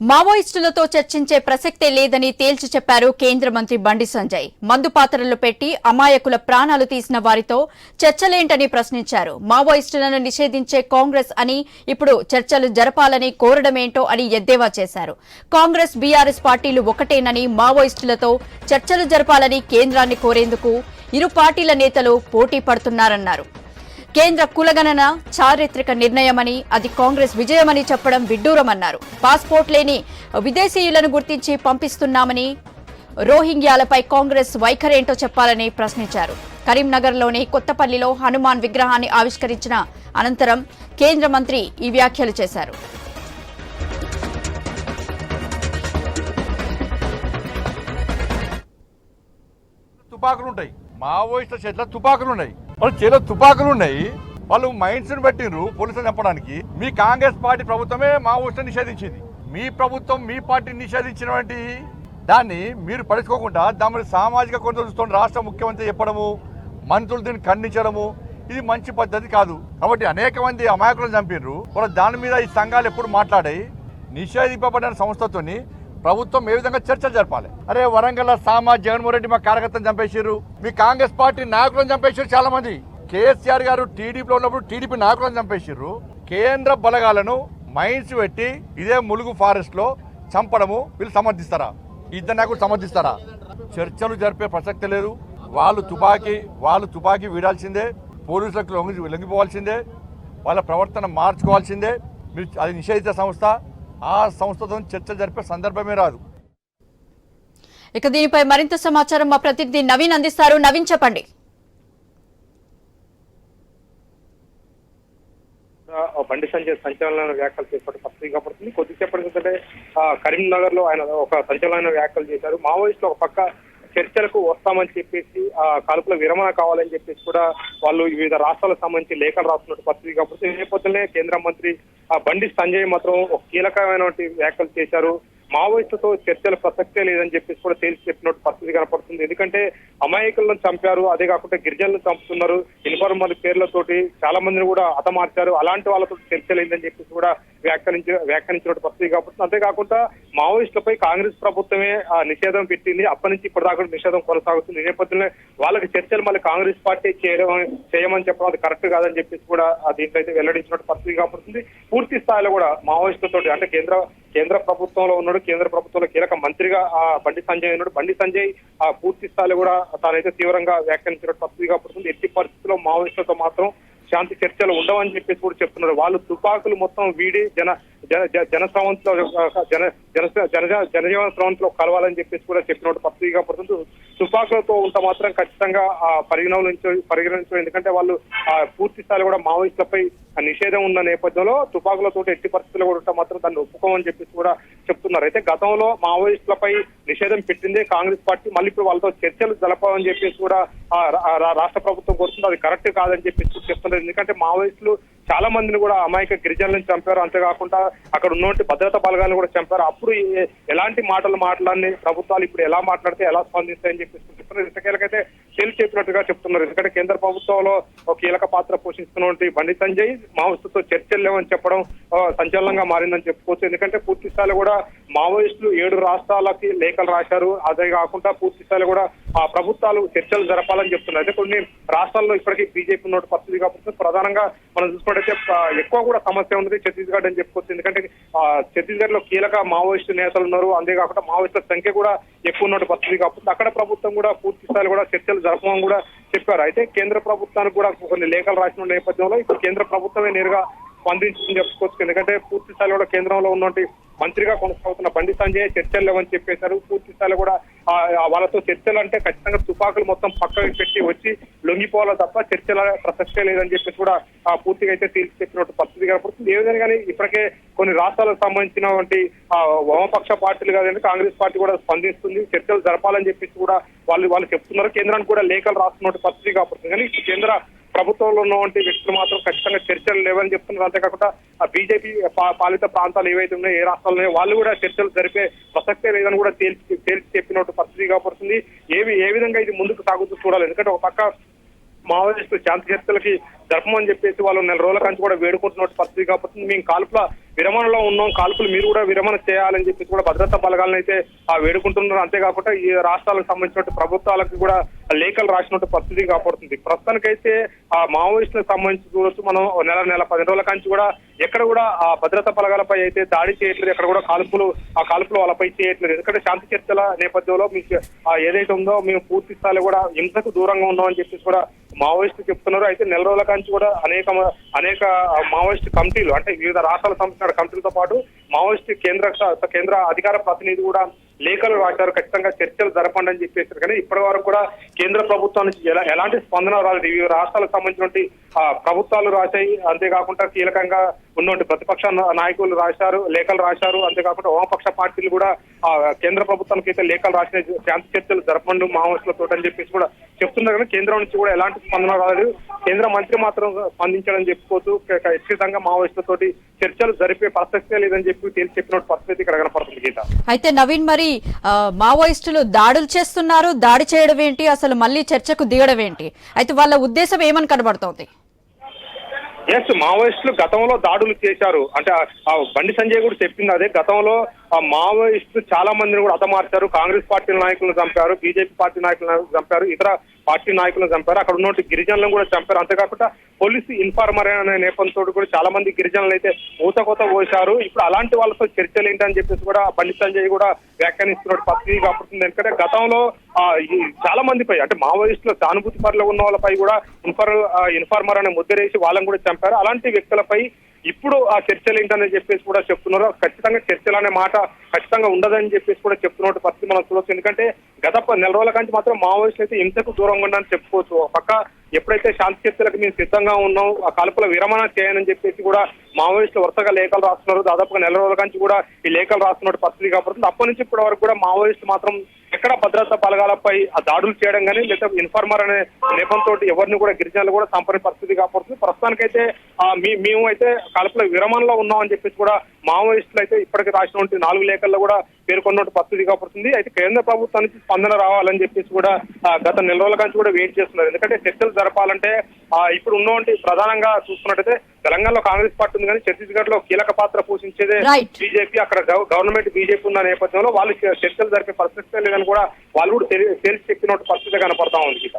మావోయిస్టులతో చర్చించే ప్రసక్తే లేదని తేల్చి చెప్పారు కేంద్ర మంత్రి బండి సంజయ్. మందు పాత్రలు పెట్టి అమాయకుల ప్రాణాలు తీసిన వారితో చర్చలేంటని ప్రశ్నించారు. మావోయిస్టులను నిషేధించే కాంగ్రెస్ అని ఇప్పుడు చర్చలు జరపాలని కోరడమేంటో అని ఎద్దేవా చేశారు. కాంగ్రెస్ బీఆర్ఎస్ పార్టీలు ఒకటేనని మావోయిస్టులతో చర్చలు జరపాలని కేంద్రాన్ని కోరేందుకు ఇరు పార్టీల నేతలు పోటీ పడుతున్నారన్నారు. కేంద్ర కులగణన చారిత్రక నిర్ణయమని, అది కాంగ్రెస్ విజయమని చెప్పడం విడ్డూరమన్నారు. పాస్పోర్ట్ లేని విదేశీయులను గుర్తించి పంపిస్తున్నామని, రోహింగ్యాలపై కాంగ్రెస్ వైఖరేంటో చెప్పాలని ప్రశ్నించారు. కరీంనగర్లోని కొత్తపల్లిలో హనుమాన్ విగ్రహాన్ని ఆవిష్కరించిన అనంతరం కేంద్ర మంత్రి ఈ వ్యాఖ్యలు చేశారు. తుపాకులుంటాయి, మావోయిస్టుల చేతిలో తుపాకులున్నాయి, వాళ్ళు చేతిలో తుపాకులున్నాయి. వాళ్ళు మైండ్స్ ని పెట్టిండ్రు పోలీసులు చంపడానికి. మీ కాంగ్రెస్ పార్టీ ప్రభుత్వమే మావోయిస్టులు నిషేధించింది. మీ ప్రభుత్వం మీ పార్టీని నిషేధించినటువంటి దాన్ని మీరు పడుచుకోకుండా దాని సామాజిక కొంత చూస్తున్న రాష్ట్ర ముఖ్యమంత్రి చెప్పడము, మంత్రులు దీన్ని ఖండించడము, ఇది మంచి పద్ధతి కాదు. కాబట్టి అనేక మంది అమాయకులను చంపినరు. వాళ్ళ దాని మీద ఈ సంఘాలు ఎప్పుడు మాట్లాడాయి. నిషేధింపబడిన సంస్థతోని ప్రభుత్వం ఏ విధంగా చర్చలు జరపాలి. అరే వరంగల్ జగన్మోహన్ రెడ్డి మా కార్యకర్తను చంపేసారు, మీ కాంగ్రెస్ పార్టీ నాయకులను చంపేసారు. చాలా మంది కేసీఆర్ గారు టీడీపీలో ఉన్నప్పుడు టీడీపీ నాయకులను చంపేసారు. కేంద్ర బలగాలను మైన్స్ పెట్టి ఇదే ములుగు ఫారెస్ట్ లో చంపడము వీళ్ళు సమర్థిస్తారా? ఇద్దరు నాయకులు సమర్థిస్తారా? చర్చలు జరిపే ప్రసక్తి లేదు. వాళ్ళు తుపాకీ వీడాల్సిందే, పోలీసులకు లొంగిపోవాల్సిందే, వాళ్ళ ప్రవర్తన మార్చుకోవాల్సిందే. మీరు అది నిషేధిత సంస్థ, ఆ సంస్థతో చర్చలు జరిపే సందర్భమే రాదు. ఇక దీనిపై మరింత సమాచారం మా ప్రతినిధి నవీన్ అందిస్తారు. నవీన్, చెప్పండి. బండి సంజయ్ సంచలన వ్యాఖ్యలు చేసినట్టు పత్రిక పడుతుంది. కొద్దిసేపటి క్రితమే కరీంనగర్ లో ఆయన ఒక సంచలన వ్యాఖ్యలు చేశారు. మావోయిస్టులు ఒక పక్క చర్చలకు వస్తామని చెప్పేసి కాల్పుల విరమణ కావాలని చెప్పేసి కూడా వాళ్ళు వివిధ రాష్ట్రాలకు సంబంధించి లేఖలు రాస్తున్నట్టు పత్రిక కాబట్టి ఈ నేపథ్యంలో కేంద్ర మంత్రి బండి సంజయ్ మాత్రం ఒక కీలకమైన వ్యాఖ్యలు చేశారు. మావోయిస్టులతో చర్చల ప్రసక్తే లేదని చెప్పేసి కూడా తేల్చి చెప్పినట్టు పరిస్థితి కనపడుతుంది. ఎందుకంటే అమాయకులను చంపారు, అదే కాకుండా గిరిజనులను చంపుతున్నారు, ఇన్ఫార్మల్ పేర్లతోటి చాలా మందిని కూడా హతమార్చారు. అలాంటి వాళ్ళతో చర్చ లేదని చెప్పేసి కూడా వ్యాఖ్యానించినట్టు పరిస్థితి కాబట్టి అంతేకాకుండా మావోయిస్టులపై కాంగ్రెస్ ప్రభుత్వమే నిషేధం పెట్టింది. అప్పటి నుంచి ఇప్పటిదాకా నిషేధం కొనసాగుతుంది. ఈ నేపథ్యంలో వాళ్ళకి చర్చలు మళ్ళీ కాంగ్రెస్ పార్టీ చేయమని చెప్పడం అది కరెక్ట్ కాదని చెప్పేసి కూడా దీంట్లో అయితే వెల్లడించినట్టు పరిస్థితి కనపడుతుంది. పూర్తి స్థాయిలో కూడా మావోయిస్టులతో అంటే కేంద్ర ప్రభుత్వంలో ఉన్నాడు, కేంద్ర ప్రభుత్వంలో కీలక మంత్రిగా బండి సంజయ్ ఉన్నాడు. బండి సంజయ్ పూర్తి స్థాయిలో కూడా తానైతే తీవ్రంగా వ్యాఖ్యానించినట్టు పత్రిక పడుతుంది. ఎట్టి పరిస్థితుల్లో మావోయిస్టులతో మాత్రం శాంతి చర్చలు ఉండవని చెప్పేసి కూడా చెప్తున్నారు. వాళ్ళు తుపాకులు మొత్తం వీడి జనజీవన స్రవంతిలో కలవాలని చెప్పేసి కూడా చెప్పినట్టు పత్రిక పడుతుంది. తుపాకులతో ఉంటే మాత్రం ఖచ్చితంగా పరిగణించు, ఎందుకంటే వాళ్ళు పూర్తి స్థాయిలో కూడా మావోయిస్టులపై నిషేధం ఉన్న నేపథ్యంలో తుపాకులతో ఎట్టి పరిస్థితుల్లో కూడా ఉంటే మాత్రం దాన్ని ఒప్పుకోమని చెప్పేసి కూడా చెప్తున్నారు. అయితే గతంలో మావోయిస్టులపై నిషేధం పెట్టిందే కాంగ్రెస్ పార్టీ, మళ్ళీ ఇప్పుడు వాళ్ళతో చర్చలు జరపాలని చెప్పేసి కూడా రాష్ట్ర ప్రభుత్వం కోరుతుంది. అది కరెక్ట్ కాదని చెప్పేసి చెప్తున్నారు. ఎందుకంటే మావోయిస్టులు చాలా మందిని కూడా అమాయక గిరిజనులను చంపారు, అంతేకాకుండా అక్కడ ఉన్నటువంటి భద్రతా బలగాలను కూడా చంపారు. అప్పుడు ఎలాంటి మాట్లాడిన ప్రభుత్వాలు ఇప్పుడు ఎలా మాట్లాడితే ఎలా స్పందిస్తాయని చెప్పేసి చెప్తున్నారు. ఇసుకీలకైతే తేల్చి చెప్పినట్టుగా చెప్తున్నారు. ఎందుకంటే కేంద్ర ప్రభుత్వంలో ఒక కీలక పాత్ర పోషిస్తున్నటువంటి బండి సంజయ్ మావోయిస్టులతో చర్చలు లేవని చెప్పడం సంచలనంగా మారిందని చెప్పుకోవచ్చు. ఎందుకంటే పూర్తి స్థాయిలో కూడా మావోయిస్టులు 7 రాష్ట్రాలకి లేఖలు రాశారు. అదే కాకుండా పూర్తి స్థాయిలో కూడా ప్రభుత్వాలు చర్చలు జరపాలని చెప్తున్నారు. అయితే కొన్ని రాష్ట్రాల్లో ఇప్పటికీ బీజేపీ ఉన్న పరిస్థితి కాబట్టి ప్రధానంగా మనం చూసుకున్నట్టయితే ఎక్కువ కూడా సమస్య ఉన్నది ఛత్తీస్గఢ్ అని చెప్పుకోవచ్చు. ఎందుకంటే ఛత్తీస్గఢ్ లో కీలక మావోయిస్టు నేతలు ఉన్నారు, అంతేకాకుండా మావోయిస్టుల సంఖ్య కూడా ఎక్కువ ఉన్న పరిస్థితి కాబట్టి అక్కడ ప్రభుత్వం కూడా పూర్తి స్థాయిలో కూడా చర్చలు జరపమని కూడా చెప్పారు. అయితే కేంద్ర ప్రభుత్వానికి కూడా కొన్ని లేఖలు రాసిన నేపథ్యంలో ఇప్పుడు కేంద్ర ప్రభుత్వమే నేరుగా స్పందించిందని చెప్పుకోవచ్చు. ఎందుకంటే పూర్తి స్థాయిలో కూడా కేంద్రంలో ఉన్నటువంటి మంత్రిగా కొనసాగుతున్న బండి సంజయ్ చర్చలు లేవని చెప్పేశారు. పూర్తి స్థాయిలో కూడా వాళ్ళతో చర్చలు అంటే ఖచ్చితంగా తుపాకులు మొత్తం పక్కకి పెట్టి వచ్చి లొంగిపోవాలో తప్ప చర్చల ప్రసక్తే లేదని చెప్పేసి కూడా పూర్తిగా అయితే తేల్చి చెప్పినట్టు పరిస్థితి కనపడుతుంది. ఏ విధంగా కానీ ఇప్పటికే కొన్ని రాష్ట్రాలకు సంబంధించినటువంటి వామపక్ష పార్టీలు కాదండి కాంగ్రెస్ పార్టీ కూడా స్పందిస్తుంది, చర్చలు జరపాలని చెప్పేసి కూడా వాళ్ళు చెప్తున్నారు. కేంద్రానికి కూడా లేఖలు రాస్తున్నట్టు పరిస్థితి కనపడుతుంది. కానీ కేంద్ర ప్రభుత్వంలో ఉన్నటువంటి వ్యక్తులు మాత్రం ఖచ్చితంగా చర్చలు లేవని చెప్తున్నారు. అంతేకాకుండా బీజేపీ పాలిత ప్రాంతాలు ఏవైతే ఉన్నాయో ఏ రాష్ట్రాలు వాళ్ళు కూడా చర్చలు జరిపే ప్రసక్తే లేదని కూడా తేల్చి చెప్పినట్టు పరిస్థితి కనపడుతుంది. ఏ విధంగా ఇది ముందుకు సాగుతూ చూడాలి. ఎందుకంటే ఒక పక్క మావోయిస్టులు శాంతి చర్చలకి జరపమని చెప్పేసి వాళ్ళు నెల రోజుల కంచి కూడా వేడుకుంటున్న పరిస్థితి కాబట్టి మేము కాల్పుల విరమణలో ఉన్నాం, కాల్పులు మీరు కూడా విరమణ చేయాలని చెప్పేసి కూడా భద్రతా బలగాలను అయితే వేడుకుంటున్నారు. అంతేకాకుండా ఈ రాష్ట్రాలకు సంబంధించిన ప్రభుత్వాలకు కూడా లేఖలు రాసినట్టు పరిస్థితి కాపాడుతుంది. ప్రస్తుతానికైతే ఆ మావోయిస్టులకు సంబంధించి చూడొచ్చు మనం నెల 10 రోజుల కంచి కూడా ఎక్కడ కూడా ఆ భద్రతా బలగాలపై అయితే దాడి చేయట్లేదు, ఎక్కడ కూడా కాల్పులు వాళ్ళపై చేయట్లేదు. ఎందుకంటే శాంతి చర్చల నేపథ్యంలో మీకు ఏదైతే ఉందో మేము పూర్తి స్థాయిలో కూడా హింసకు దూరంగా ఉన్నామని చెప్పేసి కూడా మావోయిస్టులు చెప్తున్నారు. అయితే నెల రోజుల కంచి కూడా అనేక మావోయిస్ట్ కమిటీలు అంటే వివిధ రాష్ట్రాలకు సంబంధించిన కమిటీలతో పాటు మావోయిస్ట్ కేంద్ర అధికార ప్రతినిధి కూడా లేఖలు రాశారు, ఖచ్చితంగా చర్చలు జరపండి అని చెప్పేసారు. కానీ ఇప్పటి వరకు కూడా కేంద్ర ప్రభుత్వం నుంచి ఎలాంటి స్పందన రాలేదు. వివిధ రాష్ట్రాలకు సంబంధించినటువంటి ప్రభుత్వాలు రాశాయి, అంతేకాకుండా కీలకంగా ఉన్నటువంటి ప్రతిపక్ష నాయకులు రాశారు, లేఖలు రాశారు. అంతేకాకుండా వామపక్ష పార్టీలు కూడా కేంద్ర ప్రభుత్వానికి అయితే లేఖలు రాసిన శాంతి చర్చలు జరపండి మావోయిస్టులతో అని చెప్పేసి కూడా చెప్తున్నారు. కానీ కేంద్రం నుంచి కూడా ఎలాంటి స్పందన రాలేదు. కేంద్ర మంత్రి మాత్రం స్పందించడం చెప్పుకోవచ్చు, ఖచ్చితంగా మావోయిస్టులతోటి చర్చలు జరిపే ప్రసక్తే లేదని చెప్పి తేల్చి చెప్పిన పరిస్థితి ఇక్కడ కనపడుతుంది. గీత అయితే నవీన్, మరి మావోయిస్టులు దాడులు చేస్తున్నారు, దాడి చేయడం ఏంటి, అసలు మళ్ళీ చర్చకు దిగడం ఏంటి? అయితే వాళ్ళ ఉద్దేశం ఏమని కనబడుతోంది? ఎస్, మావోయిస్టులు గతంలో దాడులు చేశారు. అంటే బండి సంజయ్ కూడా చెప్పింది అదే. గతంలో ఆ మావోయిస్టులు చాలా మందిని కూడా హతమార్చారు. కాంగ్రెస్ పార్టీ నాయకులను చంపారు, బీజేపీ పార్టీ నాయకులను చంపారు, ఇతర పార్టీ నాయకులను చంపారు, అక్కడ ఉన్నటువంటి గిరిజనులను కూడా చంపారు. అంతేకాకుండా పోలీసు ఇన్ఫార్మర్ అనే నేపథ్యంతో కూడా చాలా మంది గిరిజనులు అయితే ఊతకోత పోశారు. ఇప్పుడు అలాంటి వాళ్ళతో చర్చలు ఏంటని చెప్పేసి కూడా బండి సంజయ్ కూడా వ్యాఖ్యానిస్తున్న పరిస్థితి కాపాడుతుంది. ఎందుకంటే గతంలో చాలా మందిపై అంటే మావోయిస్టులు సానుభూతి పరులు ఉన్న వాళ్ళపై కూడా ఇన్ఫార్మర్ అనే ముద్రేసి వాళ్ళని కూడా చంపారు. అలాంటి వ్యక్తులపై ఇప్పుడు ఆ చర్చలు ఏంటని చెప్పేసి కూడా చెప్తున్నారు. ఖచ్చితంగా చర్చలు అనే మాట ఖచ్చితంగా ఉండదని చెప్పేసి కూడా చెప్తున్న పరిస్థితి మనం చూడవచ్చు. ఎందుకంటే గత నెల రోజుల కంటే మాత్రం మావోయిస్టులు అయితే హింసకు దూరంగా ఉండాలని చెప్పుకోవచ్చు. పక్క ఎప్పుడైతే శాంతి చర్చలకు మేము సిద్ధంగా ఉన్నాం, ఆ కాల్పుల విరమణ చేయనని చెప్పేసి కూడా మావోయిస్టులు వరుసగా లేఖలు రాస్తున్నారు. దాదాపుగా నెల రోజుల కంచి కూడా ఈ లేఖలు రాస్తున్న పరిస్థితి కాపాడుతుంది. అప్పటి నుంచి ఇప్పటి వరకు కూడా మావోయిస్టు మాత్రం ఎక్కడ భద్రతా బలగాలపై ఆ దాడులు చేయడం కానీ లేదా ఇన్ఫార్మర్ అనే నేపంతో ఎవరిని కూడా గిరిజనులు కూడా సంపని పరిస్థితి కాపాడుతుంది. ప్రస్తుతానికైతే మేము అయితే కాల్పుల విరమణలో ఉన్నామని చెప్పేసి కూడా మావోయిస్టులు అయితే ఇప్పటికి రాసినటువంటి 4 లేఖల్లో కూడా పేర్కొన్నట్టు పరిస్థితి కాపాడుతుంది. అయితే కేంద్ర ప్రభుత్వం నుంచి స్పందన రావాలని చెప్పేసి కూడా గత నెల రోజుల నుంచి కూడా వెయిట్ చేస్తున్నారు. ఎందుకంటే చర్చలు జరపాలంటే ఇప్పుడు ఉన్నటువంటి ప్రధానంగా చూసుకున్నట్టయితే తెలంగాణలో కాంగ్రెస్ పార్టీ ఉంది, కానీ ఛత్తీస్గఢ్ లో కీలక పాత్ర పోషించేదే బీజేపీ. అక్కడ గవర్నమెంట్ బీజేపీ ఉన్న నేపథ్యంలో వాళ్ళు చర్చలు జరిపే పరిస్థితి లేదని కూడా వాళ్ళు కూడా తేల్చి చెప్పినట్టు పరిస్థితి కనపడతా ఉంది.